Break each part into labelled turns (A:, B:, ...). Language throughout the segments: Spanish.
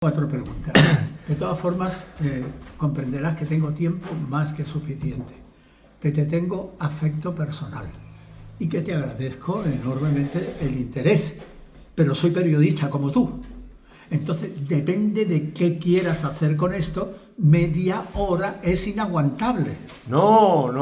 A: Cuatro preguntas. De todas formas, comprenderás que tengo tiempo más que suficiente, que te tengo afecto personal y que te agradezco enormemente el interés, pero soy periodista como tú. Entonces, depende de qué quieras hacer con esto, media hora es inaguantable.
B: No,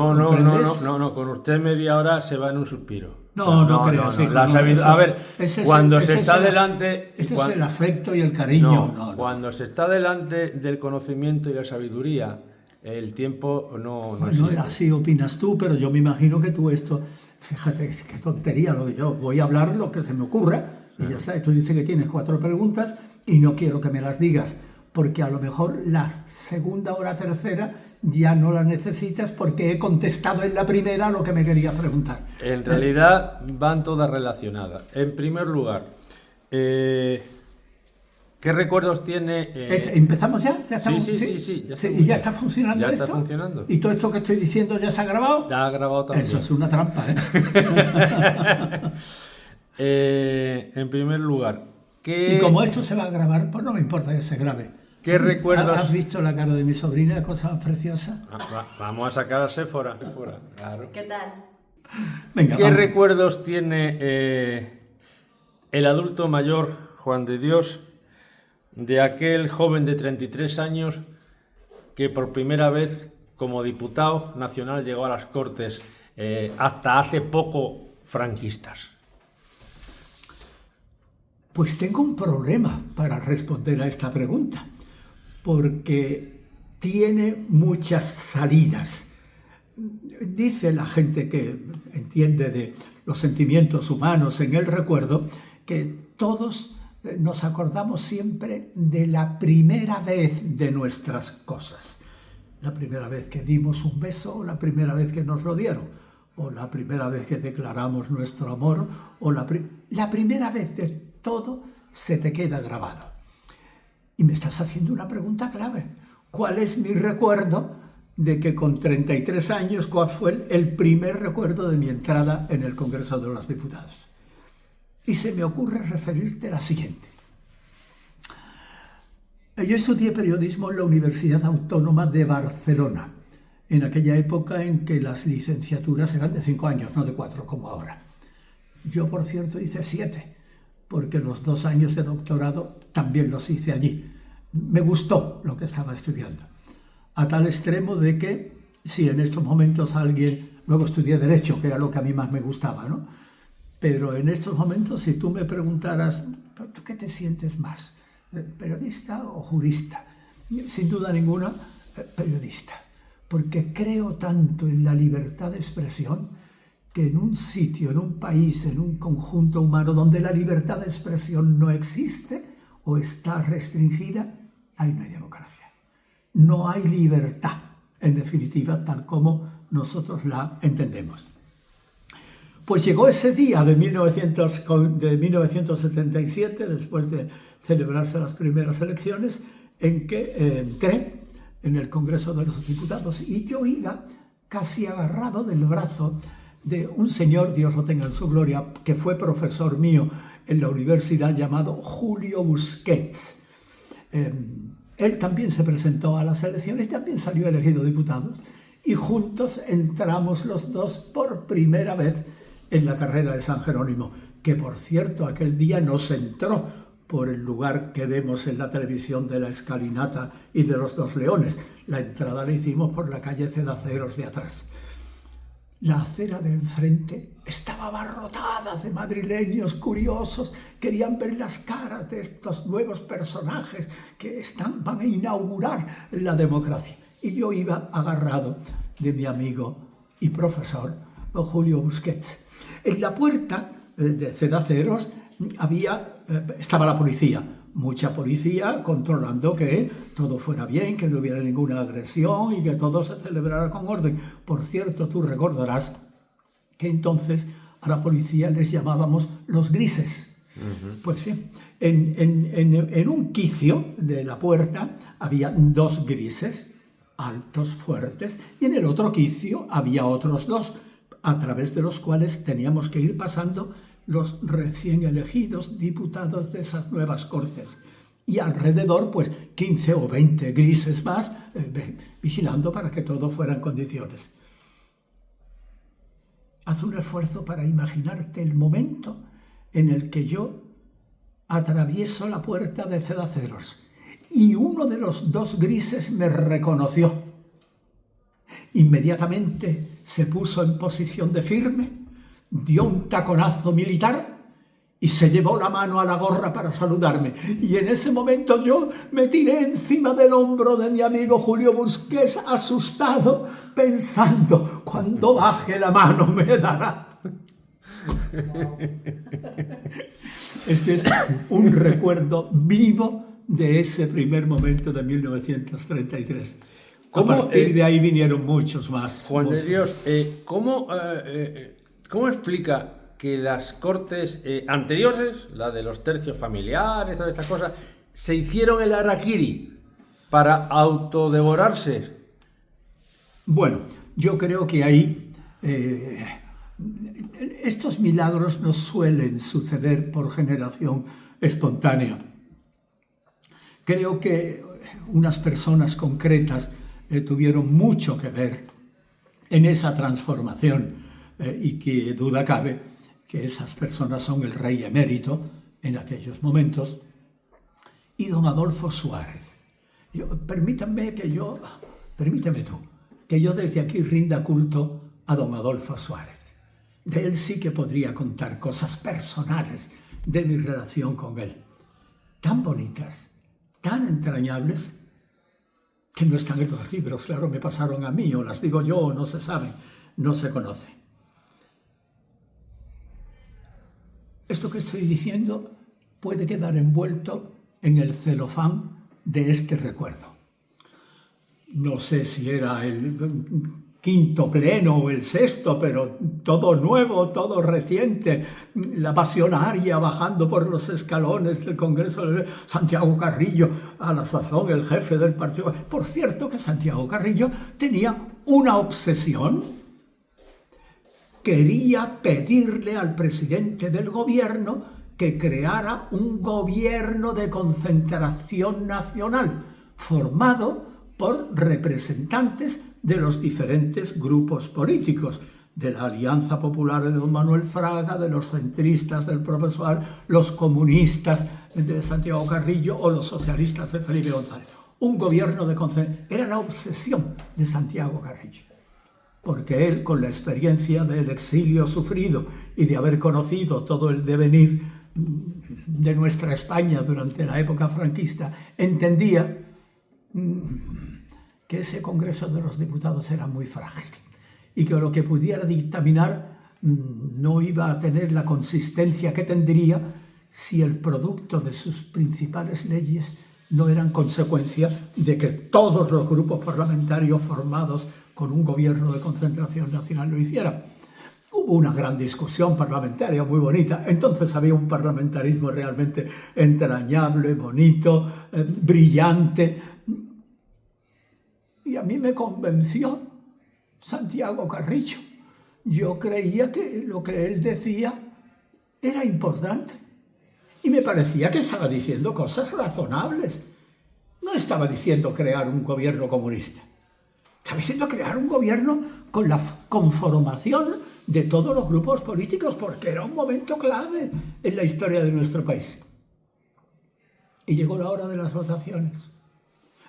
B: con usted media hora se va en un suspiro.
A: No creas, hijo,
B: a ver, cuando se está delante...
A: Ese es el afecto y el cariño.
B: Cuando se está delante del conocimiento y la sabiduría, el tiempo no existe.
A: No, así opinas tú, pero yo me imagino que tú esto... Fíjate, qué tontería lo que yo... Voy a hablar lo que se me ocurra y ya está. Tú dices que tienes 4 preguntas y no quiero que me las digas, porque a lo mejor la segunda o la tercera ya no la necesitas porque he contestado en la primera lo que me querías preguntar.
B: En realidad van todas relacionadas. En primer lugar, ¿qué recuerdos tiene?
A: ¿Empezamos ya? ¿Ya estamos?
B: Sí.
A: ¿Y ya está funcionando esto?
B: Ya está funcionando.
A: ¿Y todo esto que estoy diciendo ya se ha grabado?
B: Ya ha grabado también.
A: Eso es una trampa, ¿eh?
B: En primer lugar,
A: Y como esto se va a grabar, pues no me importa que se grabe.
B: ¿Qué recuerdos?
A: ¿Has visto la cara de mi sobrina? Cosa más preciosa.
B: Vamos a sacar a Séfora. Claro.
C: ¿Qué tal?
A: Venga,
B: ¿Qué
A: vamos.
B: recuerdos tiene el adulto mayor, Juan de Dios, de aquel joven de 33 años que por primera vez como diputado nacional llegó a las Cortes, hasta hace poco franquistas?
A: Pues tengo un problema para responder a esta pregunta, porque tiene muchas salidas. Dice la gente que entiende de los sentimientos humanos en el recuerdo que todos nos acordamos siempre de la primera vez de nuestras cosas. La primera vez que dimos un beso, o la primera vez que nos rodearon, o la primera vez que declaramos nuestro amor, o la primera vez de todo se te queda grabado. Y me estás haciendo una pregunta clave. ¿Cuál es mi recuerdo de que con 33 años, cuál fue el primer recuerdo de mi entrada en el Congreso de los Diputados? Y se me ocurre referirte a la siguiente. Yo estudié periodismo en la Universidad Autónoma de Barcelona, en aquella época en que las licenciaturas eran de 5 años, no de 4 como ahora. Yo, por cierto, hice 7, porque los 2 años de doctorado también los hice allí. Me gustó lo que estaba estudiando, a tal extremo de que, si en estos momentos alguien... Luego estudié Derecho, que era lo que a mí más me gustaba, ¿no? Pero en estos momentos, si tú me preguntaras, ¿tú qué te sientes más? ¿Periodista o jurista? Sin duda ninguna, periodista. Porque creo tanto en la libertad de expresión que en un sitio, en un país, en un conjunto humano donde la libertad de expresión no existe o está restringida, ahí no hay democracia. No hay libertad, en definitiva, tal como nosotros la entendemos. Pues llegó ese día de 1977, después de celebrarse las primeras elecciones, en que entré en el Congreso de los Diputados y yo iba casi agarrado del brazo de un señor, Dios lo tenga en su gloria, que fue profesor mío en la universidad, llamado Julio Busquets. Él también se presentó a las elecciones, también salió elegido diputado y juntos entramos los dos por primera vez en la carrera de San Jerónimo, que por cierto aquel día nos entró por el lugar que vemos en la televisión de la Escalinata y de los Dos Leones. La entrada la hicimos por la calle Cedaceros de atrás. La acera de enfrente estaba abarrotada de madrileños curiosos, querían ver las caras de estos nuevos personajes que van a inaugurar la democracia. Y yo iba agarrado de mi amigo y profesor, Julio Busquets. En la puerta de Cedaceros estaba la policía, mucha policía controlando que todo fuera bien, que no hubiera ninguna agresión y que todo se celebrara con orden. Por cierto, tú recordarás que entonces a la policía les llamábamos los grises. Pues sí, en un quicio de la puerta había 2 grises, altos, fuertes, y en el otro quicio había otros 2, a través de los cuales teníamos que ir pasando los recién elegidos diputados de esas nuevas Cortes. y alrededor pues 15 o 20 grises más vigilando para que todo fuera en condiciones. Haz un esfuerzo para imaginarte el momento en el que yo atravieso la puerta de Cedaceros y uno de los dos grises me reconoció. Inmediatamente se puso en posición de firme, dio un taconazo militar y se llevó la mano a la gorra para saludarme. Y en ese momento yo me tiré encima del hombro de mi amigo Julio Busquets, asustado, pensando, cuando baje la mano me dará. Este es un recuerdo vivo de ese primer momento de 1933. A partir de ahí vinieron muchos más.
B: Juan de Dios, ¿cómo explica que las cortes anteriores, la de los tercios familiares, todas estas cosas, se hicieron el harakiri para autodevorarse?
A: Bueno, yo creo que ahí estos milagros no suelen suceder por generación espontánea. Creo que unas personas concretas tuvieron mucho que ver en esa transformación y que duda cabe que esas personas son el rey emérito en aquellos momentos y don Adolfo Suárez. Permíteme tú, que yo desde aquí rinda culto a don Adolfo Suárez. De él sí que podría contar cosas personales de mi relación con él, tan bonitas, tan entrañables, que no están en los libros, claro, me pasaron a mí, o las digo yo, o no se saben, no se conocen. Esto que estoy diciendo puede quedar envuelto en el celofán de este recuerdo. No sé si era el quinto pleno o el sexto, pero todo nuevo, todo reciente. La pasionaria bajando por los escalones del Congreso de Santiago Carrillo, a la sazón el jefe del partido. Por cierto que Santiago Carrillo tenía una obsesión. Quería pedirle al presidente del gobierno que creara un gobierno de concentración nacional formado por representantes de los diferentes grupos políticos, de la Alianza Popular de don Manuel Fraga, de los centristas del profesor, los comunistas de Santiago Carrillo o los socialistas de Felipe González. Un gobierno de concentración. Era la obsesión de Santiago Carrillo. Porque él, con la experiencia del exilio sufrido y de haber conocido todo el devenir de nuestra España durante la época franquista, entendía que ese Congreso de los Diputados era muy frágil y que lo que pudiera dictaminar no iba a tener la consistencia que tendría si el producto de sus principales leyes no eran consecuencia de que todos los grupos parlamentarios formados con un gobierno de concentración nacional lo hiciera. Hubo una gran discusión parlamentaria muy bonita. Entonces había un parlamentarismo realmente entrañable, bonito, brillante. Y a mí me convenció Santiago Carrillo. Yo creía que lo que él decía era importante. Y me parecía que estaba diciendo cosas razonables. No estaba diciendo crear un gobierno comunista. Estaba diciendo crear un gobierno con la conformación de todos los grupos políticos, porque era un momento clave en la historia de nuestro país. Y llegó la hora de las votaciones.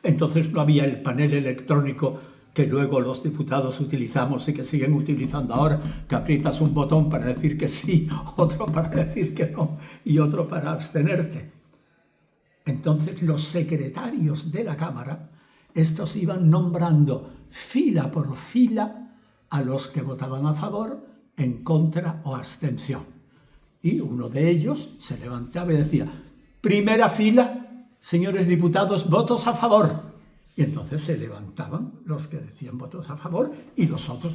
A: Entonces no había el panel electrónico que luego los diputados utilizamos y que siguen utilizando ahora, que aprietas un botón para decir que sí, otro para decir que no y otro para abstenerte. Entonces los secretarios de la Cámara, estos iban nombrando fila por fila a los que votaban a favor, en contra o abstención. Y uno de ellos se levantaba y decía: primera fila, señores diputados, votos a favor. Y entonces se levantaban los que decían votos a favor y los otros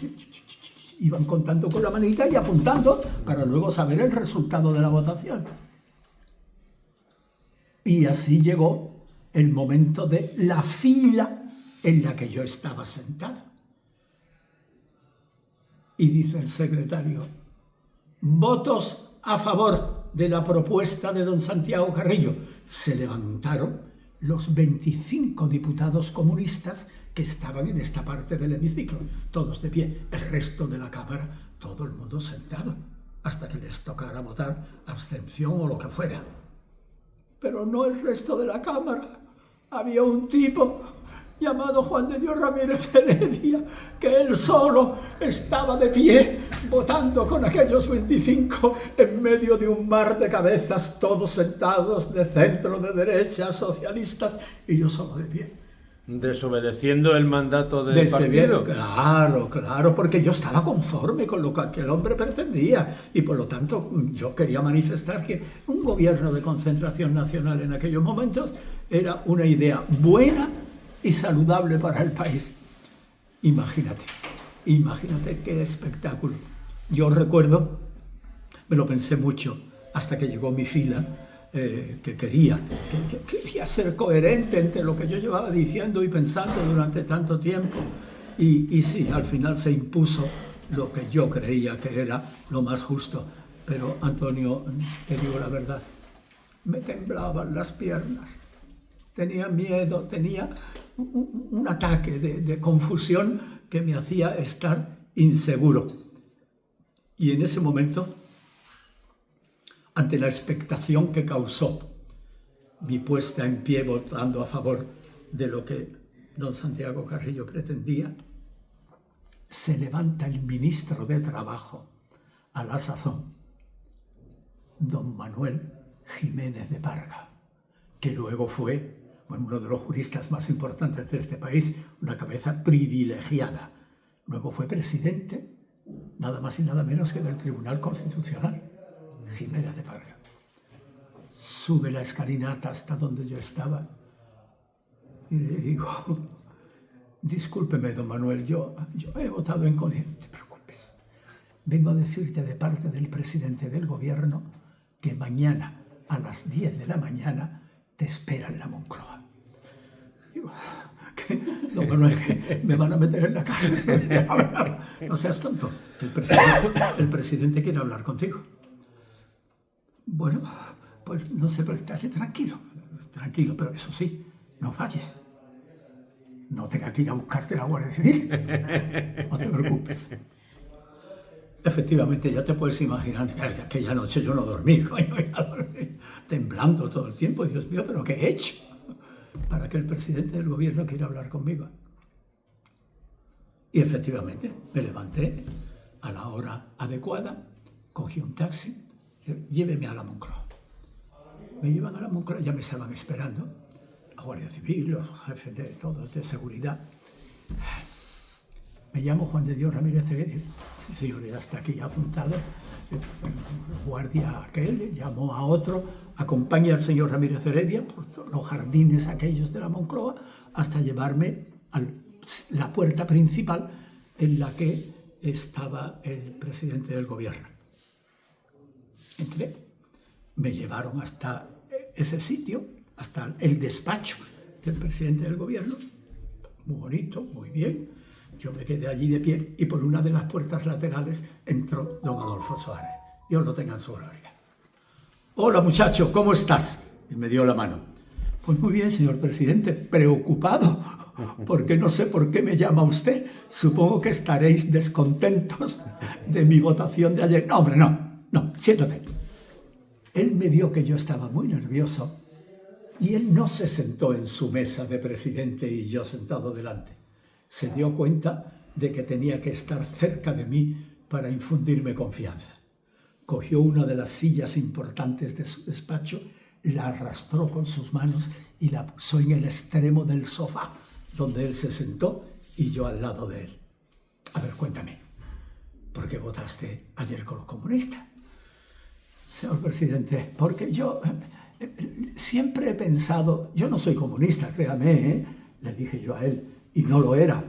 A: iban contando con la manita y apuntando para luego saber el resultado de la votación. Y así llegó el momento de la fila en la que yo estaba sentado. Y dice el secretario: votos a favor. de la propuesta de don Santiago Carrillo. Se levantaron los 25 diputados comunistas que estaban en esta parte del hemiciclo, todos de pie, el resto de la Cámara, todo el mundo sentado, hasta que les tocara votar abstención o lo que fuera. Pero no el resto de la Cámara. Había un tipo llamado Juan de Dios Ramírez Heredia, que él solo estaba de pie, votando con aquellos 25 en medio de un mar de cabezas, todos sentados, de centro, de derecha, socialistas, y yo solo de pie.
B: ¿Desobedeciendo el mandato del partido?
A: Claro, claro, porque yo estaba conforme con lo que aquel hombre pretendía, y por lo tanto yo quería manifestar que un gobierno de concentración nacional en aquellos momentos era una idea buena y saludable para el país. Imagínate qué espectáculo. Yo recuerdo, me lo pensé mucho hasta que llegó mi fila, que quería ser coherente entre lo que yo llevaba diciendo y pensando durante tanto tiempo. Y sí, al final se impuso lo que yo creía que era lo más justo. Pero, Antonio, te digo la verdad, me temblaban las piernas. Tenía miedo, tenía un ataque de confusión que me hacía estar inseguro. Y en ese momento, ante la expectación que causó mi puesta en pie votando a favor de lo que don Santiago Carrillo pretendía, se levanta el ministro de Trabajo, a la sazón, don Manuel Jiménez de Parga, que luego fue uno de los juristas más importantes de este país, una cabeza privilegiada. Luego fue presidente, nada más y nada menos que del Tribunal Constitucional. Jiménez de Parga. Sube la escalinata hasta donde yo estaba y le digo: discúlpeme, don Manuel, yo he votado en contra. No te preocupes. Vengo a decirte de parte del presidente del gobierno que mañana a las 10 de la mañana te espera en la Moncloa. Digo, ¿qué? Don Manuel, ¿qué? ¿Me van a meter en la cárcel? No seas tonto, el presidente quiere hablar contigo. Bueno, pues no sé, pero estate tranquilo, pero eso sí, no falles. No tenga que ir a buscarte la Guardia Civil. No te preocupes. Efectivamente, ya te puedes imaginar que aquella noche yo no dormí, temblando todo el tiempo. Dios mío, ¿pero qué he hecho para que el presidente del gobierno quiera hablar conmigo? Y efectivamente, me levanté a la hora adecuada, cogí un taxi. Lléveme a la Moncloa. Me llevan a la Moncloa, ya me estaban esperando, la Guardia Civil, los jefes de todos de seguridad. Me llamo Juan de Dios Ramírez Heredia. Sí, señor, ya está aquí apuntado. El guardia aquel llamó a otro, acompaña al señor Ramírez Heredia por los jardines aquellos de la Moncloa hasta llevarme a la puerta principal en la que estaba el presidente del gobierno. Entré, me llevaron hasta ese sitio, hasta el despacho del presidente del gobierno, muy bonito, muy bien. Yo me quedé allí de pie y por una de las puertas laterales entró don Adolfo Suárez. Dios lo tenga en su gloria. Hola muchacho, ¿cómo estás? Y me dio la mano. Pues muy bien, señor presidente, preocupado, porque no sé por qué me llama usted. Supongo que estaréis descontentos de mi votación de ayer. No, hombre, no, siéntate. Él me vio que yo estaba muy nervioso y él no se sentó en su mesa de presidente y yo sentado delante. Se dio cuenta de que tenía que estar cerca de mí para infundirme confianza. Cogió una de las sillas importantes de su despacho, la arrastró con sus manos y la puso en el extremo del sofá, donde él se sentó y yo al lado de él. A ver, cuéntame, ¿por qué votaste ayer con los comunistas? Señor presidente, porque yo siempre he pensado, yo no soy comunista, créame, le dije yo a él, y no lo era,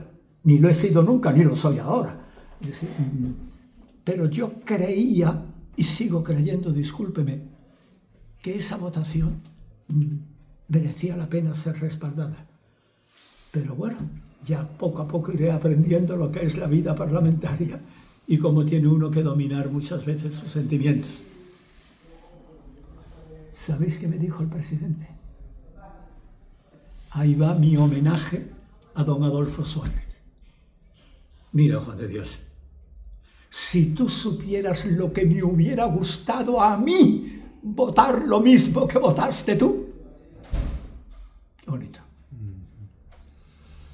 A: ni lo he sido nunca, ni lo soy ahora. Pero yo creía, y sigo creyendo, discúlpeme, que esa votación merecía la pena ser respaldada. Pero bueno, ya poco a poco iré aprendiendo lo que es la vida parlamentaria y cómo tiene uno que dominar muchas veces sus sentimientos. ¿Sabéis qué me dijo el presidente? Ahí va mi homenaje a don Adolfo Suárez. Mira, Juan de Dios, si tú supieras lo que me hubiera gustado a mí votar lo mismo que votaste tú. Qué bonito.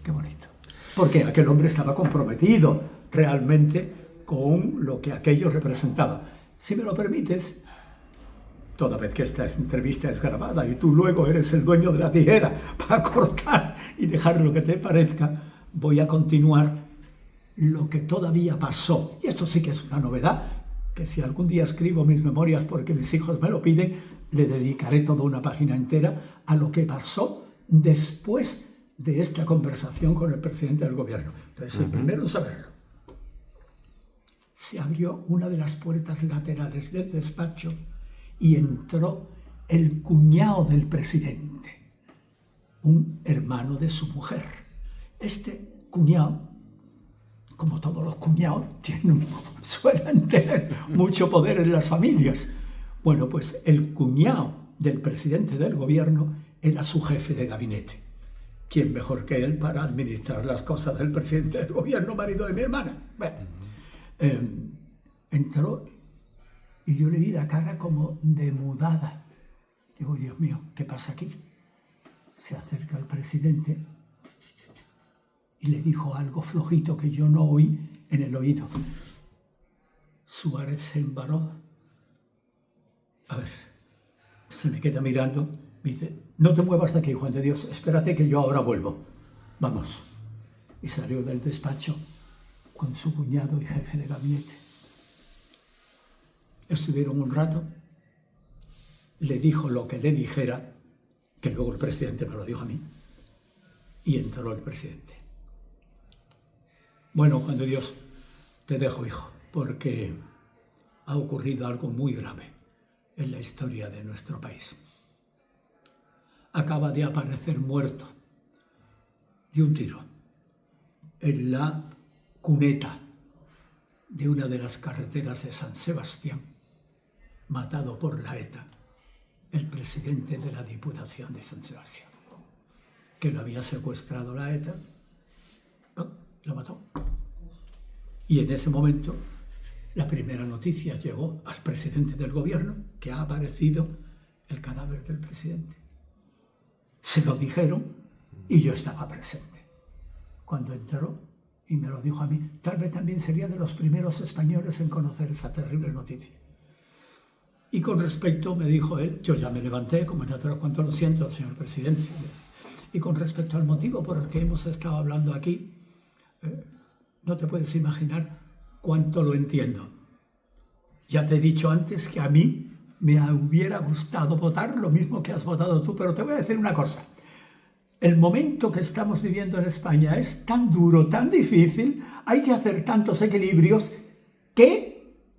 A: Qué bonito. Porque aquel hombre estaba comprometido realmente con lo que aquello representaba. Si me lo permites, toda vez que esta entrevista es grabada y tú luego eres el dueño de la tijera para cortar y dejar lo que te parezca, voy a continuar lo que todavía pasó. Y esto sí que es una novedad, que si algún día escribo mis memorias porque mis hijos me lo piden, le dedicaré toda una página entera a lo que pasó después de esta conversación con el presidente del gobierno. Entonces, el primero en saberlo. Se abrió una de las puertas laterales del despacho y entró el cuñado del presidente, un hermano de su mujer. Este cuñado, como todos los cuñados, suelen tener mucho poder en las familias. Bueno, pues el cuñado del presidente del gobierno era su jefe de gabinete. ¿Quién mejor que él para administrar las cosas del presidente del gobierno, marido de mi hermana? Bueno, entró y yo le vi la cara como demudada. Digo, Dios mío, ¿qué pasa aquí? Se acerca el presidente y le dijo algo flojito que yo no oí en el oído. Suárez se embaró. A ver, se me queda mirando, me dice, no te muevas de aquí, Juan de Dios, espérate que yo ahora vuelvo. Vamos. Y salió del despacho con su cuñado y jefe de gabinete. Estuvieron un rato, le dijo lo que le dijera, que luego el presidente me lo dijo a mí, y entró el presidente. Bueno, Juan de Dios, te dejo, hijo, porque ha ocurrido algo muy grave en la historia de nuestro país. Acaba de aparecer muerto de un tiro en la cuneta de una de las carreteras de San Sebastián, matado por la ETA, el presidente de la Diputación de San Sebastián, que lo había secuestrado la ETA, lo mató. Y en ese momento la primera noticia llegó al presidente del gobierno, que ha aparecido el cadáver del presidente. Se lo dijeron y yo estaba presente. Cuando entró y me lo dijo a mí, tal vez también sería de los primeros españoles en conocer esa terrible noticia. Y con respecto, me dijo él, yo ya me levanté, como en otro cuanto lo siento, señor presidente. Y con respecto al motivo por el que hemos estado hablando aquí, no te puedes imaginar cuánto lo entiendo. Ya te he dicho antes que a mí me hubiera gustado votar lo mismo que has votado tú, pero te voy a decir una cosa. El momento que estamos viviendo en España es tan duro, tan difícil, hay que hacer tantos equilibrios que...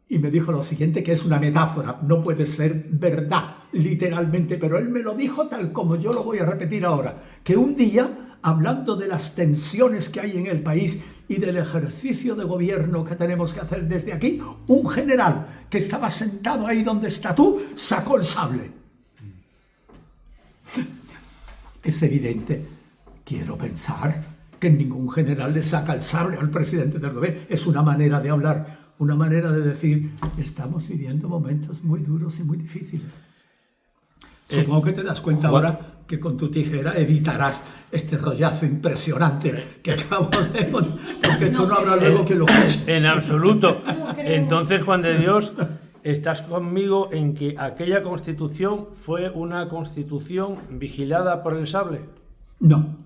A: Y me dijo lo siguiente, que es una metáfora, no puede ser verdad, literalmente, pero él me lo dijo tal como yo lo voy a repetir ahora, que un día, hablando de las tensiones que hay en el país y del ejercicio de gobierno que tenemos que hacer desde aquí, un general que estaba sentado ahí donde está tú, sacó el sable. Es evidente, quiero pensar que ningún general le saca el sable al presidente del gobierno, es una manera de hablar, una manera de decir, estamos viviendo momentos muy duros y muy difíciles. Supongo que te das cuenta ahora que con tu tijera evitarás este rollazo impresionante que acabo de... Porque esto no habrá luego que lo escuche.
B: En absoluto. Entonces, Juan de Dios, estás conmigo en que aquella constitución fue una constitución vigilada por el sable.
A: No.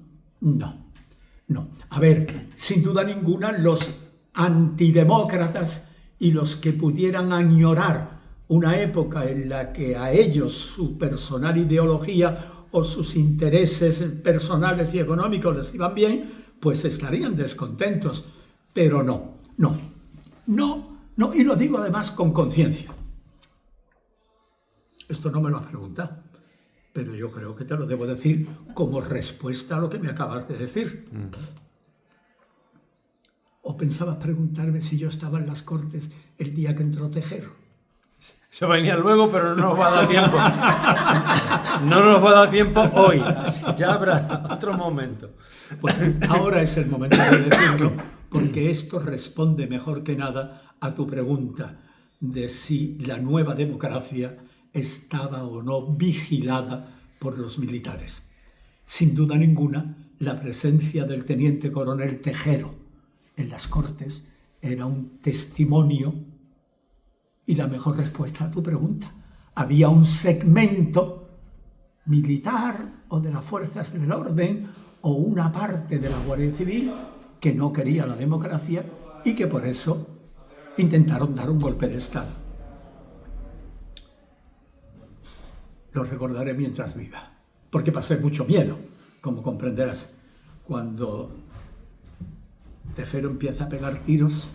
A: A ver, sin duda ninguna, los antidemócratas y los que pudieran añorar una época en la que a ellos su personal ideología o sus intereses personales y económicos les iban bien, pues estarían descontentos. Pero no, y lo digo además con conciencia. Esto no me lo has preguntado, pero yo creo que te lo debo decir como respuesta a lo que me acabas de decir. ¿O pensabas preguntarme si yo estaba en las Cortes el día que entró Tejero?
B: Eso venía luego, pero no nos va a dar tiempo. No nos va a dar tiempo hoy. Ya habrá otro momento.
A: Pues ahora es el momento de decirlo, porque esto responde mejor que nada a tu pregunta de si la nueva democracia estaba o no vigilada por los militares. Sin duda ninguna, la presencia del teniente coronel Tejero en las Cortes era un testimonio y la mejor respuesta a tu pregunta. Había un segmento militar o de las fuerzas del orden o una parte de la Guardia Civil que no quería la democracia y que por eso intentaron dar un golpe de Estado. Lo recordaré mientras viva, porque pasé mucho miedo, como comprenderás, cuando Tejero empieza a pegar tiros,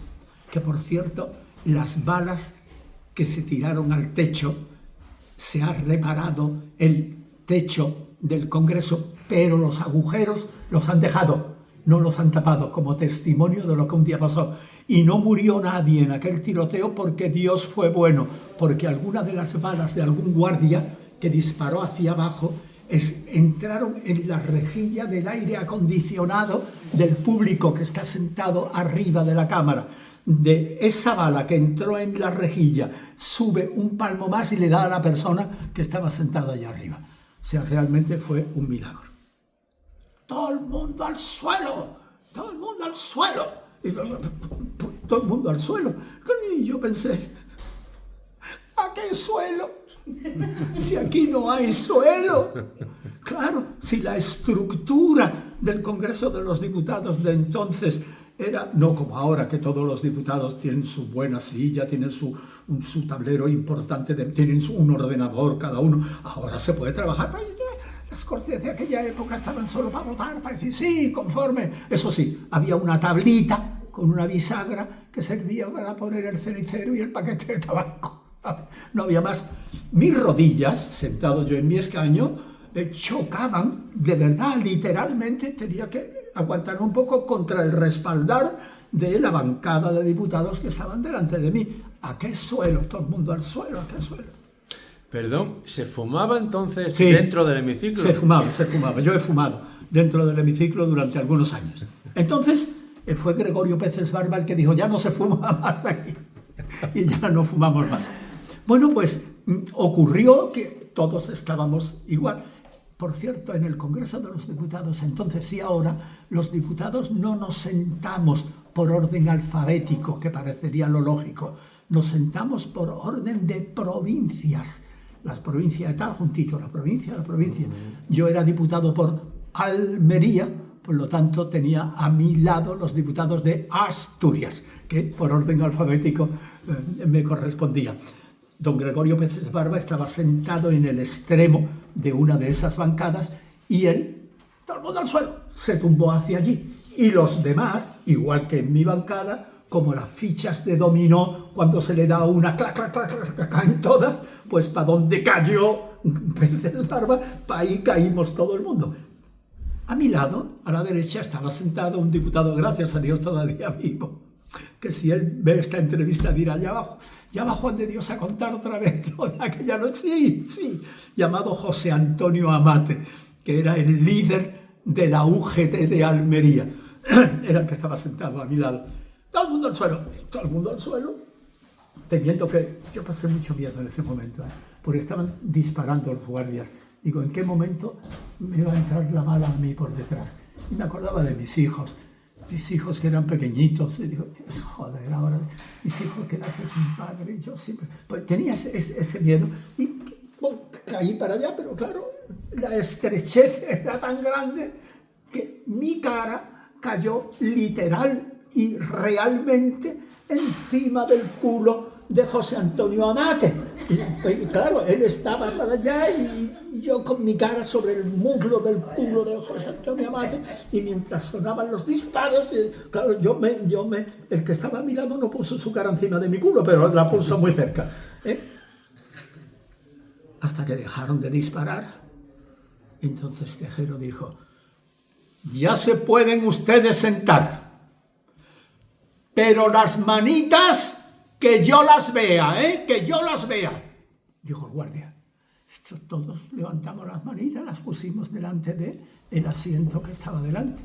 A: que por cierto, las balas que se tiraron al techo, se ha reparado el techo del Congreso, pero los agujeros los han dejado, no los han tapado, como testimonio de lo que un día pasó. Y no murió nadie en aquel tiroteo porque Dios fue bueno, porque algunas de las balas de algún guardia que disparó hacia abajo entraron en la rejilla del aire acondicionado del público que está sentado arriba de la cámara. De esa bala que entró en la rejilla sube un palmo más y le da a la persona que estaba sentada allá arriba. O sea, realmente fue un milagro. ¡Todo el mundo al suelo! ¡Todo el mundo al suelo! Y todo el mundo al suelo. Y yo pensé, ¿a qué suelo? Si aquí no hay suelo. Claro, si la estructura del Congreso de los Diputados de entonces era, no como ahora que todos los diputados tienen su buena silla, tienen su tablero importante, tienen un ordenador cada uno. Ahora se puede trabajar. Las Cortes de aquella época estaban solo para votar, para decir sí, conforme. Eso sí, había una tablita con una bisagra que servía para poner el cenicero y el paquete de tabaco. No había más. Mis rodillas, sentado yo en mi escaño, chocaban, de verdad, literalmente, tenía que aguantar un poco contra el respaldar de la bancada de diputados que estaban delante de mí. ¿A qué suelo? Todo el mundo al suelo, ¿a qué suelo?
B: Perdón, ¿se fumaba entonces
A: Sí,
B: dentro del hemiciclo?
A: Se fumaba. Yo he fumado dentro del hemiciclo durante algunos años. Entonces fue Gregorio Peces Barba el que dijo, ya no se fuma más aquí. Y ya no fumamos más. Bueno, pues ocurrió que todos estábamos igual. Por cierto, en el Congreso de los Diputados, entonces y ahora, los diputados no nos sentamos por orden alfabético, que parecería lo lógico. Nos sentamos por orden de provincias. Las provincias de tal juntito, la provincia. Yo era diputado por Almería, por lo tanto tenía a mi lado los diputados de Asturias, que por orden alfabético me correspondía. Don Gregorio Peces Barba estaba sentado en el extremo de una de esas bancadas y él, todo el mundo al suelo, se tumbó hacia allí. Y los demás, igual que en mi bancada, como las fichas de dominó, cuando se le da una clac, clac, clac, clac, caen todas, pues para donde cayó Peces Barba, para ahí caímos todo el mundo. A mi lado, a la derecha, estaba sentado un diputado, gracias a Dios todavía vivo, que si él ve esta entrevista dirá, ya va Juan de Dios a contar otra vez lo de aquella noche, sí, llamado José Antonio Amate, que era el líder de la UGT de Almería, era el que estaba sentado a mi lado. Todo el mundo al suelo, teniendo que... Yo pasé mucho miedo en ese momento, porque estaban disparando los guardias. Digo, ¿en qué momento me iba a entrar la bala a mí por detrás? Y me acordaba de mis hijos que eran pequeñitos. Y digo, joder, ahora mis hijos quedarse sin padre. Y yo siempre... Pues tenía ese miedo. Y bueno, caí para allá, pero claro, la estrechez era tan grande que mi cara cayó literal y realmente encima del culo de José Antonio Amate. Y claro, él estaba para allá y yo con mi cara sobre el muslo del culo de José Antonio Amate, y mientras sonaban los disparos, claro, el que estaba a mi lado no puso su cara encima de mi culo, pero la puso muy cerca. Hasta que dejaron de disparar. Entonces Tejero dijo, ya se pueden ustedes sentar, pero las manitas que yo las vea, que yo las vea, dijo el guardia. Todos levantamos las manitas, las pusimos delante del asiento que estaba delante.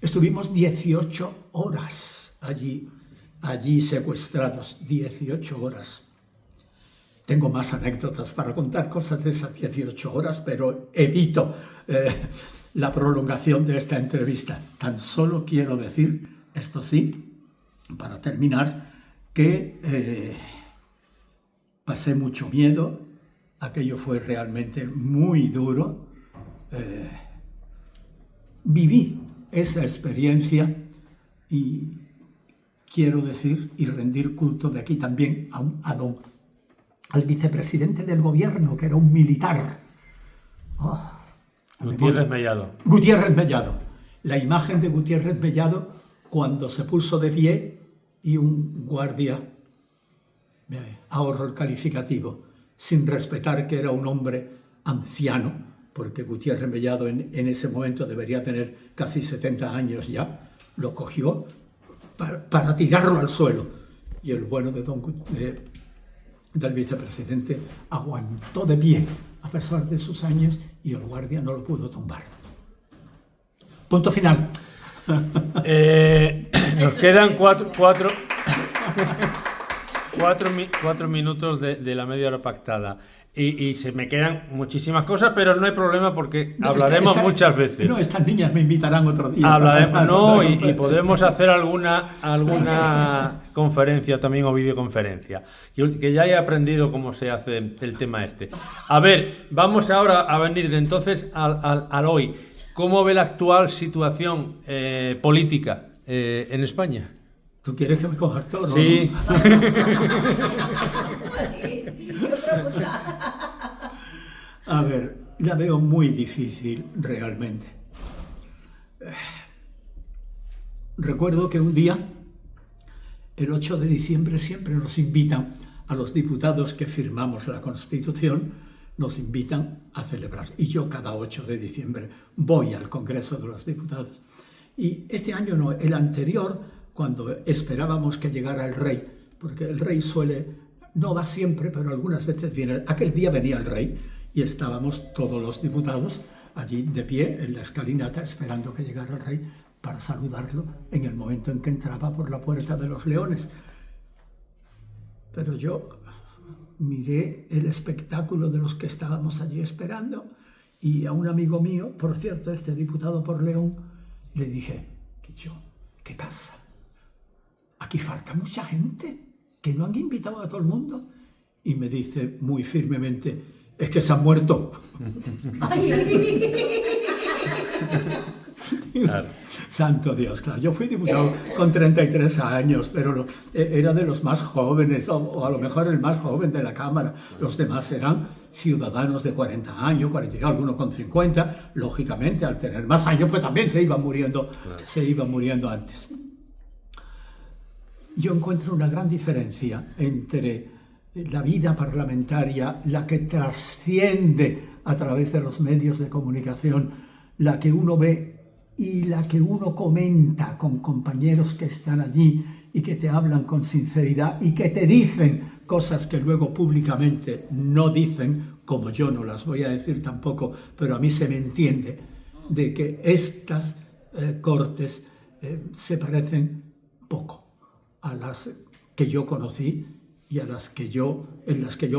A: Estuvimos 18 horas allí secuestrados, 18 horas. Tengo más anécdotas para contar cosas de esas 18 horas, pero evito la prolongación de esta entrevista. Tan solo quiero decir, esto sí, para terminar, que pasé mucho miedo. Aquello fue realmente muy duro. Viví esa experiencia y quiero decir y rendir culto de aquí también al vicepresidente del gobierno, que era un militar.
B: Gutiérrez Mellado.
A: Gutiérrez Mellado. La imagen de Gutiérrez Mellado cuando se puso de pie y un guardia, ahorro el calificativo, sin respetar que era un hombre anciano, porque Gutiérrez Mellado en ese momento debería tener casi 70 años ya, lo cogió para tirarlo al suelo. Y el bueno del vicepresidente aguantó de pie a pesar de sus años y el guardia no lo pudo tumbar. Punto final.
B: Nos quedan cuatro minutos de la media hora pactada. Y se me quedan muchísimas cosas, pero no hay problema porque hablaremos muchas veces.
A: No, estas niñas me invitarán otro día.
B: Hablaremos, y podremos hacer alguna conferencia también o videoconferencia. Que ya he aprendido cómo se hace el tema este. A ver, vamos ahora a venir de entonces al hoy. ¿Cómo ve la actual situación política en España?
A: ¿Tú quieres que me cojas todo?
B: Sí.
A: A ver, la veo muy difícil realmente. Recuerdo que un día, el 8 de diciembre, siempre nos invitan a los diputados que firmamos la Constitución, nos invitan a celebrar. Y yo cada 8 de diciembre voy al Congreso de los Diputados. Y este año no, el anterior, cuando esperábamos que llegara el rey, porque el rey no va siempre, pero algunas veces viene. Aquel día venía el rey y estábamos todos los diputados allí de pie en la escalinata esperando que llegara el rey para saludarlo en el momento en que entraba por la Puerta de los Leones. Pero yo miré el espectáculo de los que estábamos allí esperando y a un amigo mío, por cierto, este diputado por León, le dije, ¿qué pasa? Aquí falta mucha gente, que no han invitado a todo el mundo. Y me dice muy firmemente, es que se han muerto. Claro. Santo Dios, claro. Yo fui diputado con 33 años, pero era de los más jóvenes, o a lo mejor el más joven de la Cámara. Los demás eran ciudadanos de 40 años, 42, algunos con 50. Lógicamente, al tener más años, pues también se iban muriendo, claro. Se iban muriendo antes. Yo encuentro una gran diferencia entre la vida parlamentaria, la que trasciende a través de los medios de comunicación, la que uno ve y la que uno comenta con compañeros que están allí y que te hablan con sinceridad y que te dicen cosas que luego públicamente no dicen, como yo no las voy a decir tampoco, pero a mí se me entiende, de que estas cortes se parecen poco a las que yo conocí y en las que yo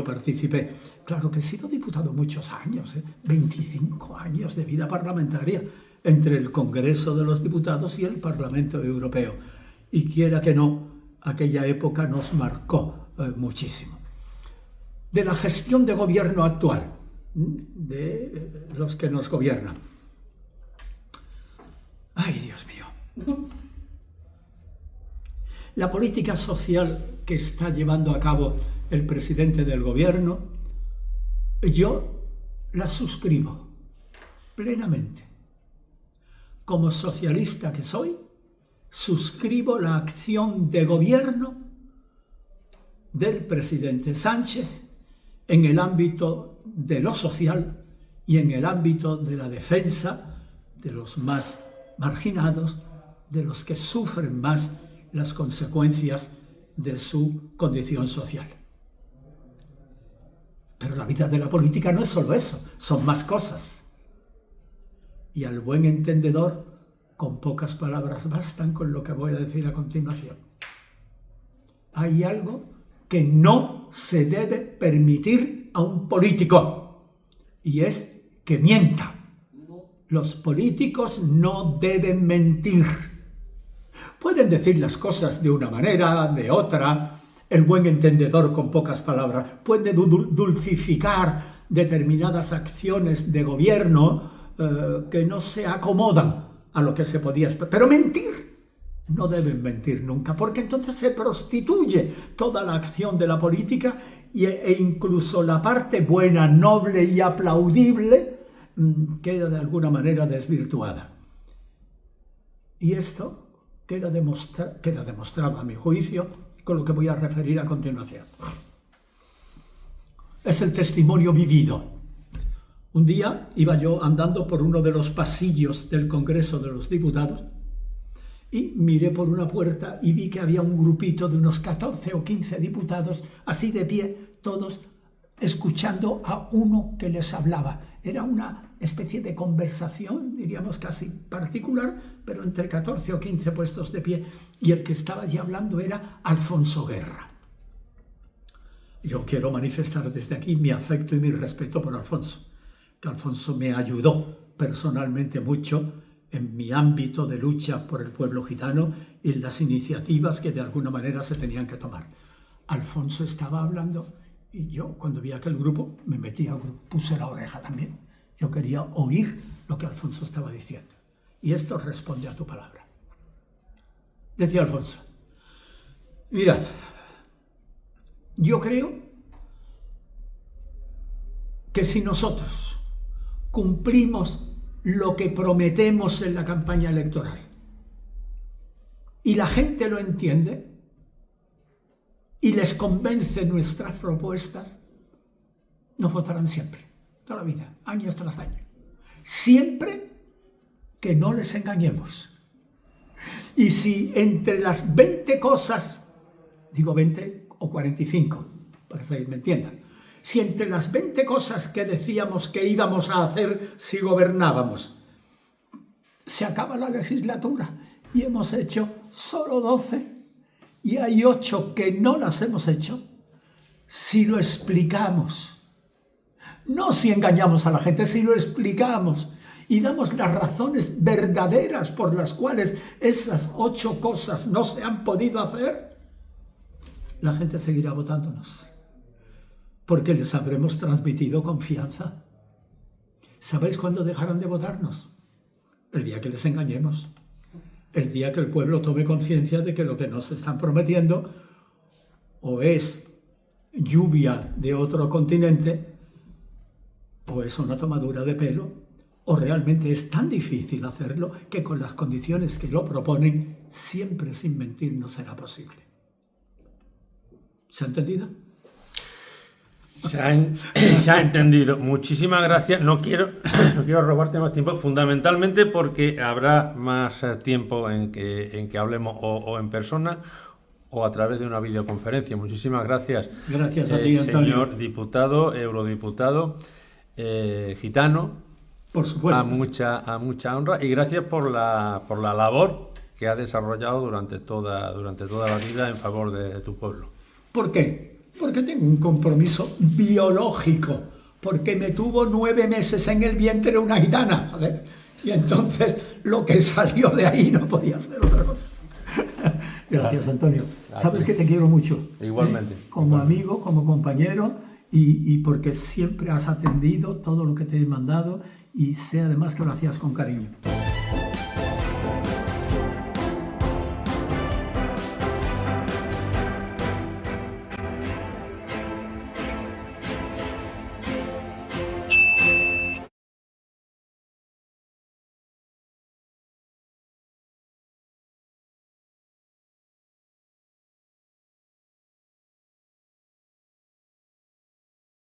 A: participé. Claro que he sido diputado muchos años, 25 años de vida parlamentaria entre el Congreso de los Diputados y el Parlamento Europeo. Y quiera que no, aquella época nos marcó muchísimo. De la gestión de gobierno actual, de los que nos gobiernan. ¡Ay, Dios mío! La política social que está llevando a cabo el presidente del gobierno, yo la suscribo plenamente. Como socialista que soy, suscribo la acción de gobierno del presidente Sánchez en el ámbito de lo social y en el ámbito de la defensa de los más marginados, de los que sufren más las consecuencias de su condición social. Pero la vida de la política no es solo eso, son más cosas. Y al buen entendedor, con pocas palabras bastan con lo que voy a decir a continuación. Hay algo que no se debe permitir a un político, y es que mienta. Los políticos no deben mentir. Pueden decir las cosas de una manera, de otra. El buen entendedor, con pocas palabras, puede dulcificar determinadas acciones de gobierno que no se acomodan a lo que se podía esperar. Pero mentir, no deben mentir nunca, porque entonces se prostituye toda la acción de la política e incluso la parte buena, noble y aplaudible queda de alguna manera desvirtuada. Y esto queda demostrado, a mi juicio, con lo que voy a referir a continuación. Es el testimonio vivido. Un día iba yo andando por uno de los pasillos del Congreso de los Diputados y miré por una puerta y vi que había un grupito de unos 14 o 15 diputados, así de pie, todos escuchando a uno que les hablaba. Era una especie de conversación, diríamos casi particular, pero entre 14 o 15 puestos de pie, y el que estaba allí hablando era Alfonso Guerra. Yo quiero manifestar desde aquí mi afecto y mi respeto por Alfonso, que Alfonso me ayudó personalmente mucho en mi ámbito de lucha por el pueblo gitano y en las iniciativas que de alguna manera se tenían que tomar. Alfonso estaba hablando y yo, cuando vi aquel grupo, me metí al grupo, puse la oreja también. Yo quería oír lo que Alfonso estaba diciendo. Y esto responde a tu palabra. Decía Alfonso: mirad, yo creo que si nosotros cumplimos lo que prometemos en la campaña electoral y la gente lo entiende y les convence nuestras propuestas, nos votarán siempre, toda la vida, años tras años. Siempre que no les engañemos. Y si entre las 20 cosas, digo 20 o 45, para que me entiendan, si entre las 20 cosas que decíamos que íbamos a hacer si gobernábamos, se acaba la legislatura y hemos hecho solo 12 y hay 8 que no las hemos hecho, si lo explicamos, no si engañamos a la gente, si lo explicamos y damos las razones verdaderas por las cuales esas 8 cosas no se han podido hacer, la gente seguirá votándonos. Porque les habremos transmitido confianza. ¿Sabéis cuándo dejarán de votarnos? El día que les engañemos. El día que el pueblo tome conciencia de que lo que nos están prometiendo o es lluvia de otro continente, o es una tomadura de pelo, o realmente es tan difícil hacerlo que con las condiciones que lo proponen, siempre sin mentir no será posible. ¿Se ha entendido?
B: Se ha entendido. Muchísimas gracias. No quiero robarte más tiempo, fundamentalmente porque habrá más tiempo en que hablemos o en persona o a través de una videoconferencia. Muchísimas gracias.
A: Gracias a ti, Antonio.
B: Señor diputado, eurodiputado gitano.
A: Por supuesto.
B: A mucha honra, y gracias por la labor que ha desarrollado durante toda la vida en favor de tu pueblo.
A: ¿Por qué? Porque tengo un compromiso biológico, porque me tuvo 9 meses en el vientre una gitana, joder, y entonces lo que salió de ahí no podía ser otra cosa. Gracias, Antonio. Sabes que te quiero mucho.
B: Igualmente.
A: Como amigo, como compañero, y porque siempre has atendido todo lo que te he mandado, y sé además que lo hacías con cariño.